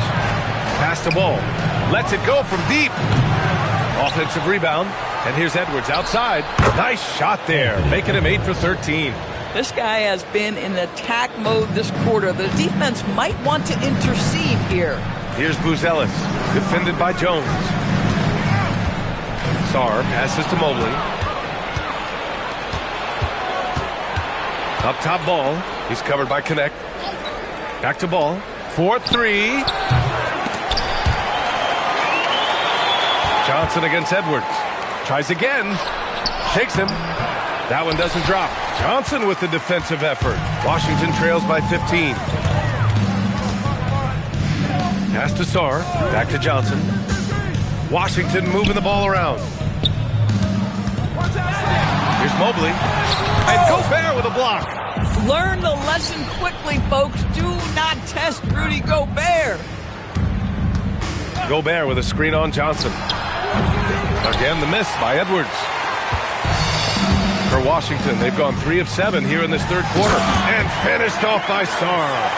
Pass to Ball. Lets it go from deep. Offensive rebound. And here's Edwards outside. Nice shot there, making him 8 for 13. This guy has been in attack mode this quarter. The defense might want to intercede here. Here's Buzelis, defended by Jones. Sarr passes to Mobley. Up top Ball. He's covered by Connect. Back to Ball. 4-3. Johnson against Edwards. Tries again. Shakes him. That one doesn't drop. Johnson with the defensive effort. Washington trails by 15. Pass to Sarr. Back to Johnson. Washington moving the ball around. Here's Mobley. And Gobert with a block. Learn the lesson quickly, folks. Do not test Rudy Gobert. Gobert with a screen on Johnson. Again, the miss by Edwards. For Washington, they've gone 3 of 7 here in this third quarter. And finished off by Sarr.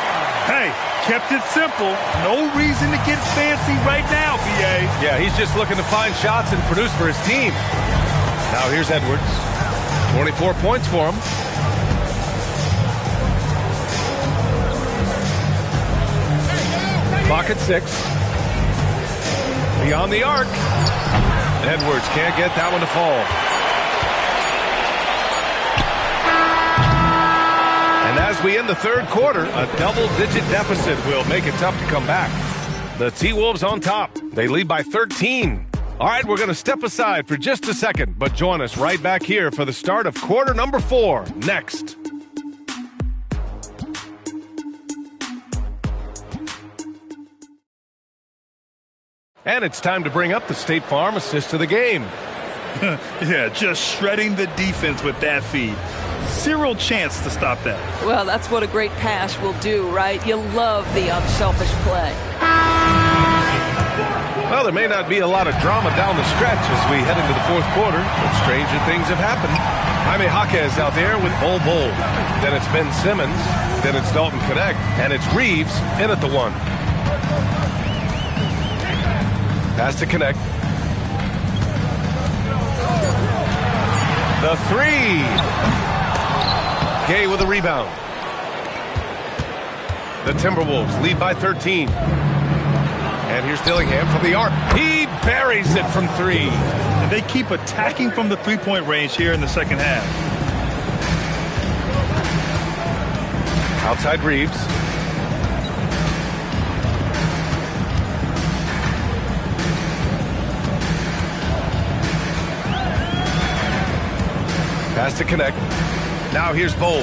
Hey, kept it simple. No reason to get fancy right now, B.A. Yeah, he's just looking to find shots and produce for his team. Now here's Edwards. 24 points for him. Clock at 6. Beyond the arc. Edwards can't get that one to fall. And as we end the third quarter, a double-digit deficit will make it tough to come back. The T-Wolves on top. They lead by 13. All right, we're going to step aside for just a second, but join us right back here for the start of quarter number 4 next. And it's time to bring up the State Farm assist of the game. Yeah, just shredding the defense with that feed. Zero chance to stop that. Well, that's what a great pass will do, right? You love the unselfish play. Well, there may not be a lot of drama down the stretch as we head into the fourth quarter, but stranger things have happened. Jaime Jaquez out there with Bol Bol. Then it's Ben Simmons. Then it's Dalton Knecht. And it's Reeves in at the 1. Pass to Knecht. The 3. Gay with a rebound. The Timberwolves lead by 13. And here's Dillingham from the arc. He buries it from 3. And they keep attacking from the three-point range here in the second half. Outside Reeves. Pass to Knecht. Now here's Bol.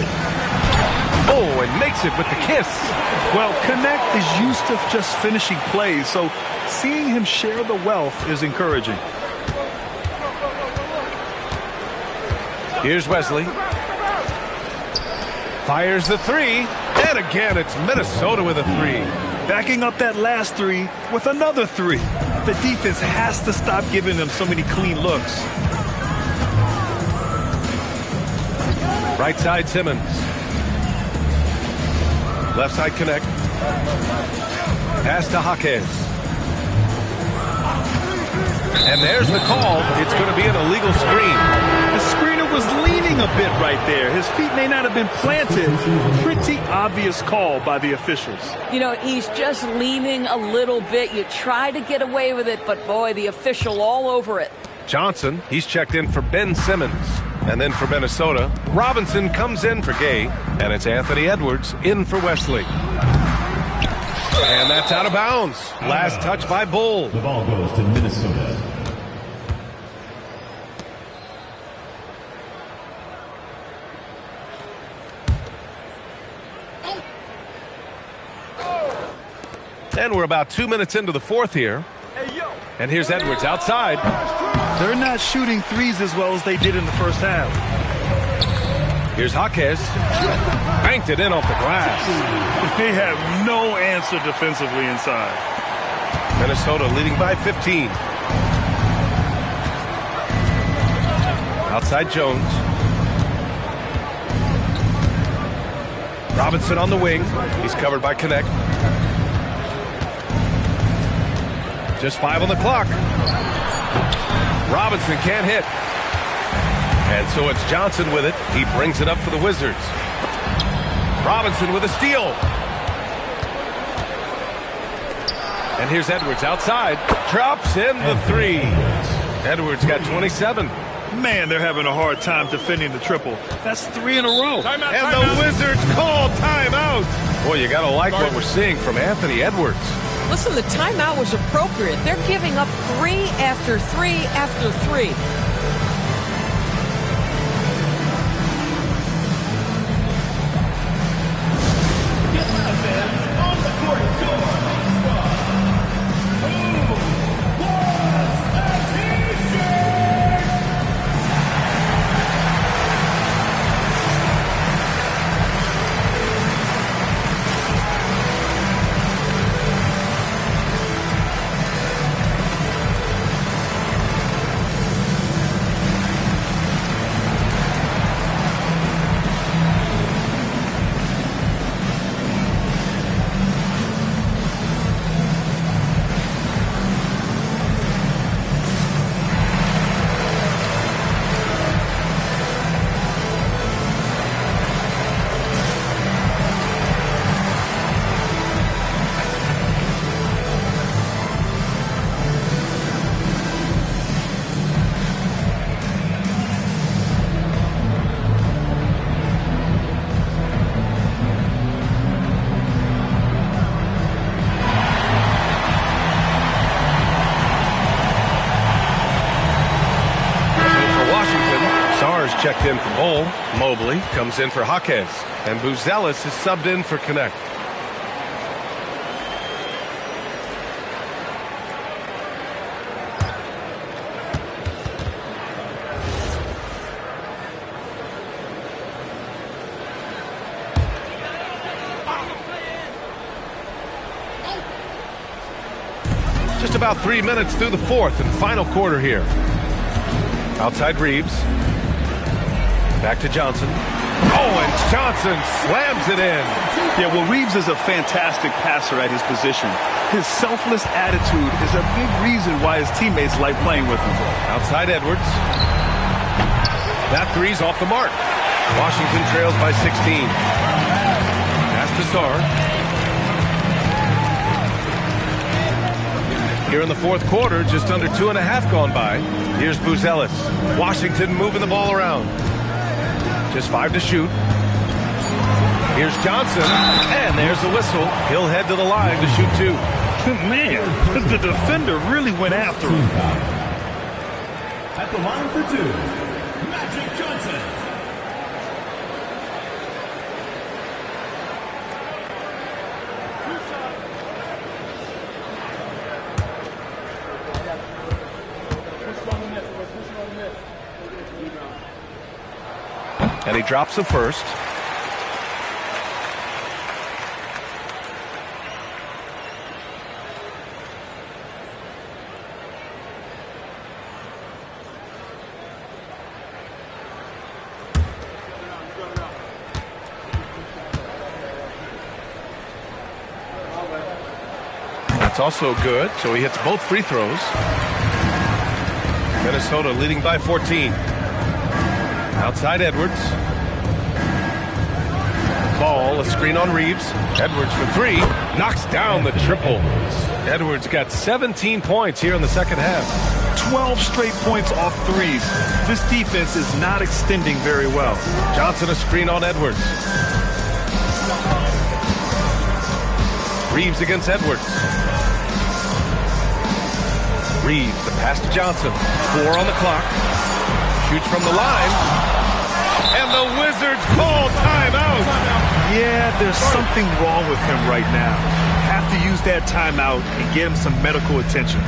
Oh, and makes it with the kiss. Well, Knecht is used to just finishing plays, so seeing him share the wealth is encouraging. Here's Wesley. Fires the 3. And again, it's Minnesota with a 3. Backing up that last 3 with another 3. The defense has to stop giving them so many clean looks. Right side, Simmons. Left side, Knecht. Pass to Jaquez. And there's the call. It's going to be an illegal screen. The screener was leaning a bit right there. His feet may not have been planted. Pretty obvious call by the officials. You know, he's just leaning a little bit. You try to get away with it, but boy, the official all over it. Johnson, he's checked in for Ben Simmons. And then for Minnesota, Robinson comes in for Gay, and it's Anthony Edwards in for Wesley. And that's out of bounds. Last touch by Bol. The ball goes to Minnesota. And we're about 2 minutes into the fourth here. And here's Edwards outside. They're not shooting threes as well as they did in the first half. Here's Jaquez. Banked it in off the glass. They have no answer defensively inside. Minnesota leading by 15. Outside Jones. Robinson on the wing. He's covered by Knecht. Just 5 on the clock. Robinson can't hit. And so it's Johnson with it. He brings it up for the Wizards. Robinson with a steal. And here's Edwards outside. Drops in the 3. Edwards got 27. Man, they're having a hard time defending the triple. That's 3 in a row. And the Wizards call timeout. Boy, you got to like what we're seeing from Anthony Edwards. Listen, the timeout was appropriate. They're giving up 3 after 3 after 3. Checked in for Bowl. Mobley comes in for Jaquez. And Buzelis is subbed in for Connect. Just about 3 minutes through the fourth and final quarter here. Outside Reeves. Back to Johnson. Oh, and Johnson slams it in. Yeah, well, Reeves is a fantastic passer at his position. His selfless attitude is a big reason why his teammates like playing with him. Outside Edwards. That three's off the mark. Washington trails by 16. Pass to Sarr. Here in the fourth quarter, just under 2.5 gone by. Here's Buzelis. Washington moving the ball around. Just 5 to shoot. Here's Johnson, and there's the whistle. He'll head to the line to shoot 2. Man, the defender really went after him. At the line for 2, Magic Johnson. And he drops the first. That's also good, so he hits both free throws. Minnesota leading by 14. Outside Edwards. Ball, a screen on Reeves. Edwards for 3. Knocks down the triple. Edwards got 17 points here in the second half. 12 straight points off threes. This defense is not extending very well. Johnson a screen on Edwards. Reeves against Edwards. Reeves, the pass to Johnson. 4 on the clock. Shoots from the line. And the Wizards call timeout. Yeah, there's something wrong with him right now. Have to use that timeout and get him some medical attention.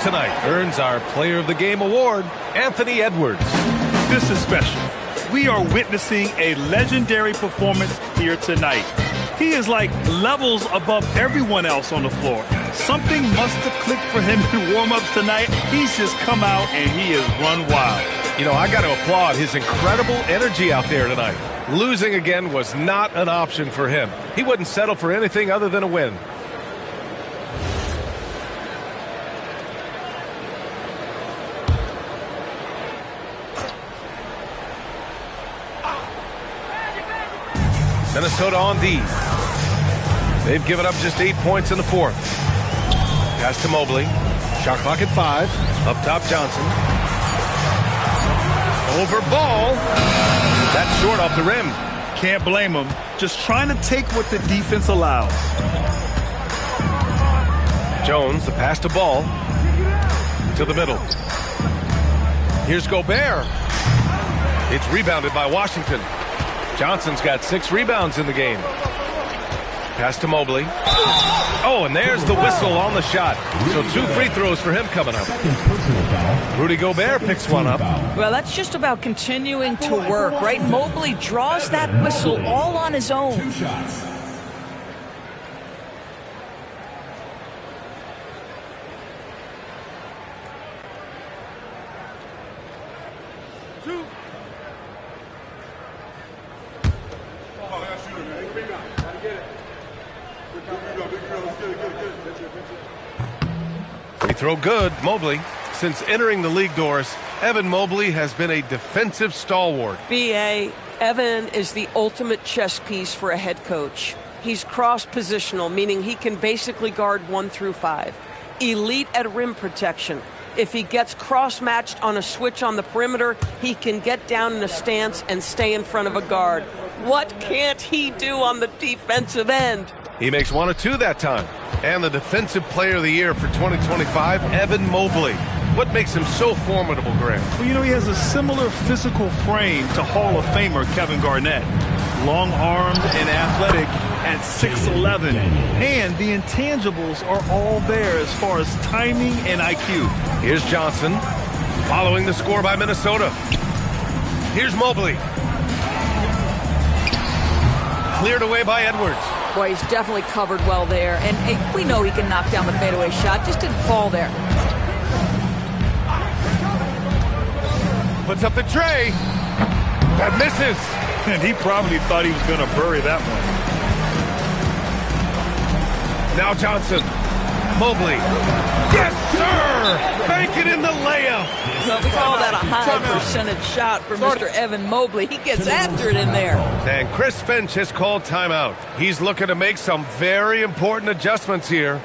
tonight earns our Player of the Game award, Anthony Edwards. This is special. We are witnessing a legendary performance here tonight. He is like levels above everyone else on the floor. Something must have clicked for him in warm-ups tonight. He's just come out and he has run wild. You know, I got to applaud his incredible energy out there tonight. Losing again was not an option for him. He wouldn't settle for anything other than a win. Minnesota on D. They've given up just 8 points in the fourth. Pass to Mobley. Shot clock at 5. Up top, Johnson. Over Ball. That's short off the rim. Can't blame him. Just trying to take what the defense allows. Jones, the pass to Ball. To the middle. Here's Gobert. It's rebounded by Washington. Johnson's got 6 rebounds in the game. Pass to Mobley. Oh, and there's the whistle on the shot. So 2 free throws for him coming up. Rudy Gobert picks one up. Well, that's just about continuing to work, right? Mobley draws that whistle all on his own. 2 shots. Free throw good, Mobley. Since entering the league doors, Evan Mobley has been a defensive stalwart. B.A., Evan is the ultimate chess piece for a head coach. He's cross-positional, meaning he can basically guard 1 through 5. Elite at rim protection. If he gets cross-matched on a switch on the perimeter, he can get down in a stance and stay in front of a guard. What can't he do on the defensive end? He makes 1 or 2 that time. And the Defensive Player of the Year for 2025, Evan Mobley. What makes him so formidable, Grant? Well, you know, he has a similar physical frame to Hall of Famer Kevin Garnett. Long-armed and athletic at 6'11". And the intangibles are all there as far as timing and IQ. Here's Johnson, following the score by Minnesota. Here's Mobley. Cleared away by Edwards. Boy, he's definitely covered well there. And hey, we know he can knock down the fadeaway shot. Just didn't fall there. Puts up the tray. That misses. And he probably thought he was going to bury that one. Now Johnson. Mobley. Yes, sir! Bank it in the layup. Well, we call that a high percentage shot for Mr. Evan Mobley. He gets after it in there. And Chris Finch has called timeout. He's looking to make some very important adjustments here.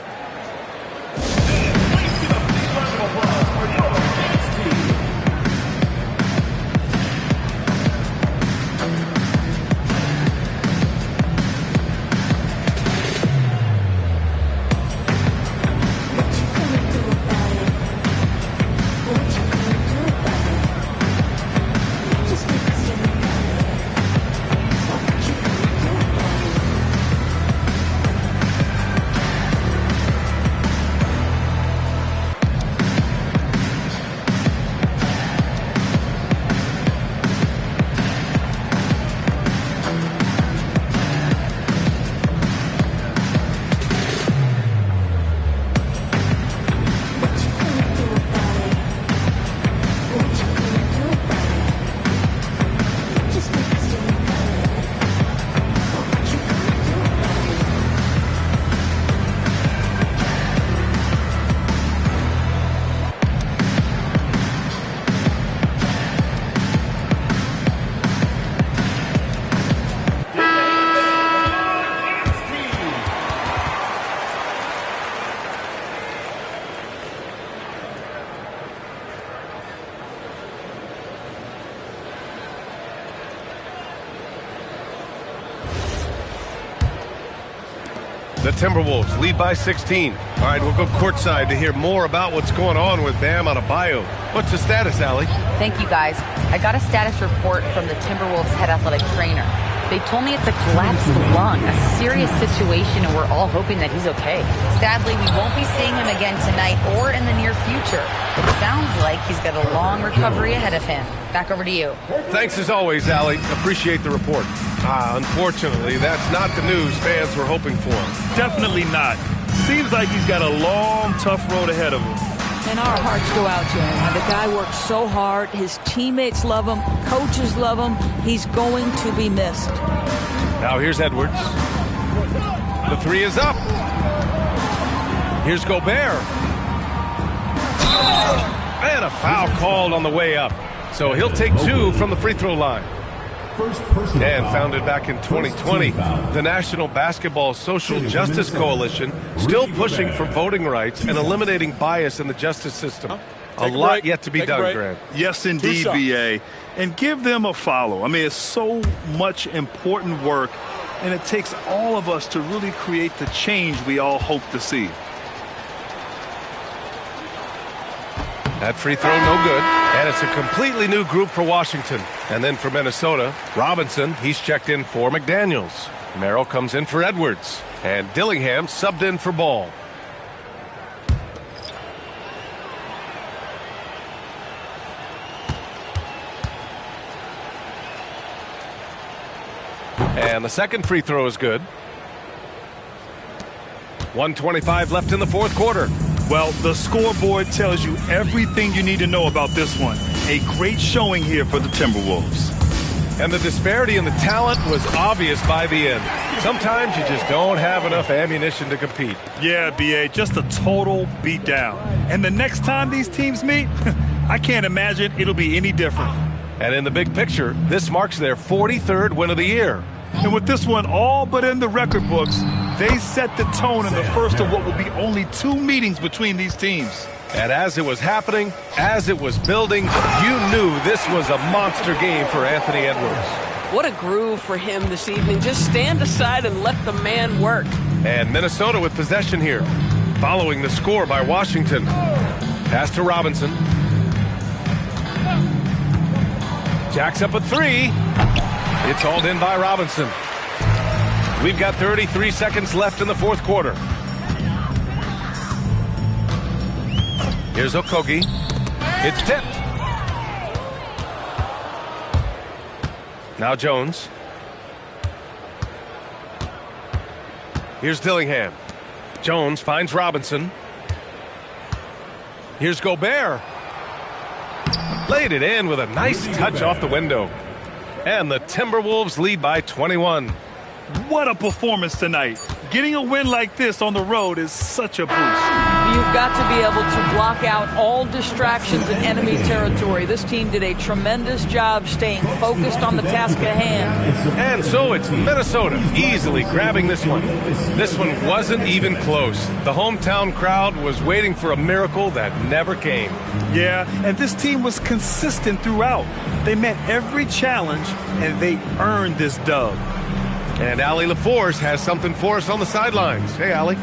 The Timberwolves lead by 16. All right, we'll go courtside to hear more about what's going on with Bam Adebayo. What's the status, Allie? Thank you, guys. I got a status report from the Timberwolves head athletic trainer. They told me it's a collapsed lung, a serious situation, and we're all hoping that he's okay. Sadly, we won't be seeing him again tonight or in the near future. It sounds like he's got a long recovery ahead of him. Back over to you. Thanks as always, Allie. Appreciate the report. Unfortunately, that's not the news fans were hoping for. Definitely not. Seems like he's got a long, tough road ahead of him. And our hearts go out to him. The guy works so hard. His teammates love him. Coaches love him. He's going to be missed. Now here's Edwards. The three is up. Here's Gobert. And a foul called on the way up. So he'll take 2 from the free throw line. And founded back in 2020, the National Basketball Social Justice Coalition, still pushing for voting rights and eliminating bias in the justice system. A lot yet to be done, Grant. Yes, indeed, BA. And give them a follow. I mean, it's so much important work, and it takes all of us to really create the change we all hope to see. That free throw, no good. And it's a completely new group for Washington. And then for Minnesota, Robinson, he's checked in for McDaniels. Merrill comes in for Edwards. And Dillingham subbed in for Ball. And the second free throw is good. 1:25 left in the fourth quarter. Well, the scoreboard tells you everything you need to know about this one. A great showing here for the Timberwolves. And the disparity in the talent was obvious by the end. Sometimes you just don't have enough ammunition to compete. Yeah, BA, just a total beatdown. And the next time these teams meet, I can't imagine it'll be any different. And in the big picture, this marks their 43rd win of the year. And with this one all but in the record books, they set the tone in the first of what will be only 2 meetings between these teams. And as it was happening, as it was building, you knew this was a monster game for Anthony Edwards. What a groove for him this evening. Just stand aside and let the man work. And Minnesota with possession here, following the score by Washington. Pass to Robinson. Jacks up a 3. It's hauled in by Robinson. We've got 33 seconds left in the fourth quarter. Here's Okogie. It's tipped. Now Jones. Here's Dillingham. Jones finds Robinson. Here's Gobert. Laid it in with a nice touch off the window. And the Timberwolves lead by 21. What a performance tonight. Getting a win like this on the road is such a boost. You've got to be able to block out all distractions in enemy territory. This team did a tremendous job staying focused on the task at hand. And so it's Minnesota easily grabbing this one. This one wasn't even close. The hometown crowd was waiting for a miracle that never came. Yeah, and this team was consistent throughout. They met every challenge, and they earned this dub. And Allie LaForce has something for us on the sidelines. Hey, Allie.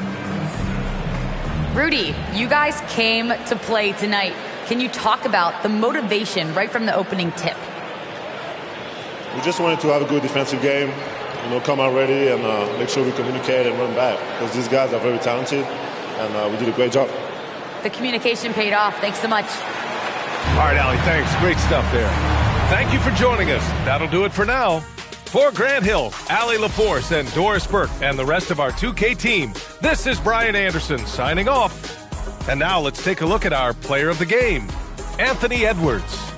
Rudy, you guys came to play tonight. Can you talk about the motivation right from the opening tip? We just wanted to have a good defensive game, come out ready and make sure we communicate and run back, because these guys are very talented, and we did a great job. The communication paid off. Thanks so much. All right, Allie, thanks. Great stuff there. Thank you for joining us. That'll do it for now. For Grant Hill, Allie LaForce, and Doris Burke, and the rest of our 2K team, this is Brian Anderson signing off. And now let's take a look at our player of the game, Anthony Edwards.